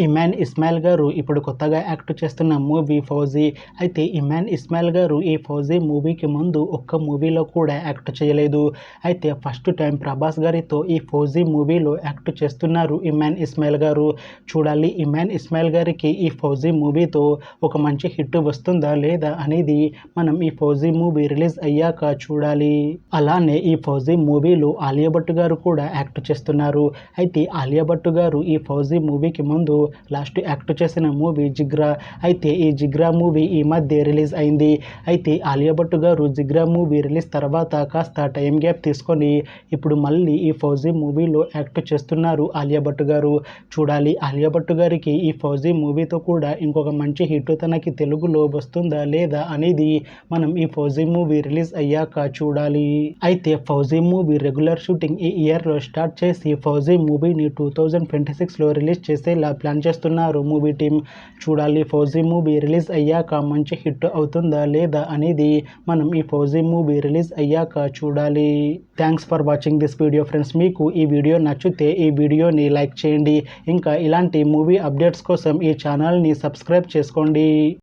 ఇమాన్ ఇస్మాయిల్ గారు ఇప్పుడు కొత్తగా యాక్ట్ చేస్తున్న మూవీ ఫౌజీ. అయితే ఇమాన్ ఇస్మాయిల్ గారు ఈ ఫౌజీ మూవీకి ముందు ఒక్క మూవీలో కూడా యాక్ట్ చేయలేదు. అయితే ఫస్ట్ టైం ప్రభాస్ గారితో ఈ ఫౌజీ మూవీలో యాక్ట్ చేస్తున్నారు ఇమాన్ ఇస్మాయిల్ గారు. చూడాలి ఇమాన్ ఇస్మాయిల్ గారికి ఈ ఫౌజీ మూవీతో ఒక మంచి హిట్ వస్తుందా లేదా అనేది మనం ఈ ఫౌజీ మూవీ రిలీజ్ అయ్యాక చూడాలి. అలానే ఈ ఫౌజీ మూవీలో ఆలియా భట్ గారు కూడా యాక్ట్ చేస్తున్నారు. అయితే ఆలియా భట్ గారు ఈ ఫౌజీ మూవీకి ముందు లాస్ట్ యాక్ట్ చేసిన మూవీ జిగ్రా. అయితే ఈ జిగ్రా మూవీ ఈ మధ్య రిలీజ్ అయింది. అయితే ఆలియా భట్ గారు జిగ్రా మూవీ రిలీజ్ తర్వాత కాస్త టైం గ్యాప్ తీసుకొని ఇప్పుడు మళ్ళీ ఈ ఫౌజీ మూవీలో యాక్ట్ చేస్తున్నారు ఆలియా భట్ గారు. చూడాలి ఆలియా భట్ గారికి ఈ ఫౌజీ మూవీతో కూడా ఇంకొక మంచి హిట్ తనకి తెలుగులో వస్తుందా లేదా అనేది మనం ఈ ఫౌజీ మూవీ రిలీజ్ అయ్యాక చూడాలి. అయితే ఫౌజీ మూవీ రెగ్యులర్ షూటింగ్ ఈ ఇయర్లో స్టార్ట్ చేసి ఫౌజీ మూవీని 2026లో రిలీజ్ చేసేలా ప్లాన్ చేస్తున్నారు మూవీ టీం. చూడాలి ఫౌజీ మూవీ రిలీజ్ అయ్యాక మంచి హిట్ అవుతుందా లేదా అనేది మనం ఈ ఫౌజీ మూవీ రిలీజ్ అయ్యాక చూడాలి. Thanks for watching this video friends. మీకు ఈ వీడియో నచ్చితే ఈ వీడియోని లైక్ చేయండి. ఇంకా ఇలాంటి మూవీ అప్డేట్స్ కోసం ఈ ఛానల్ని సబ్స్క్రైబ్ చేసుకోండి.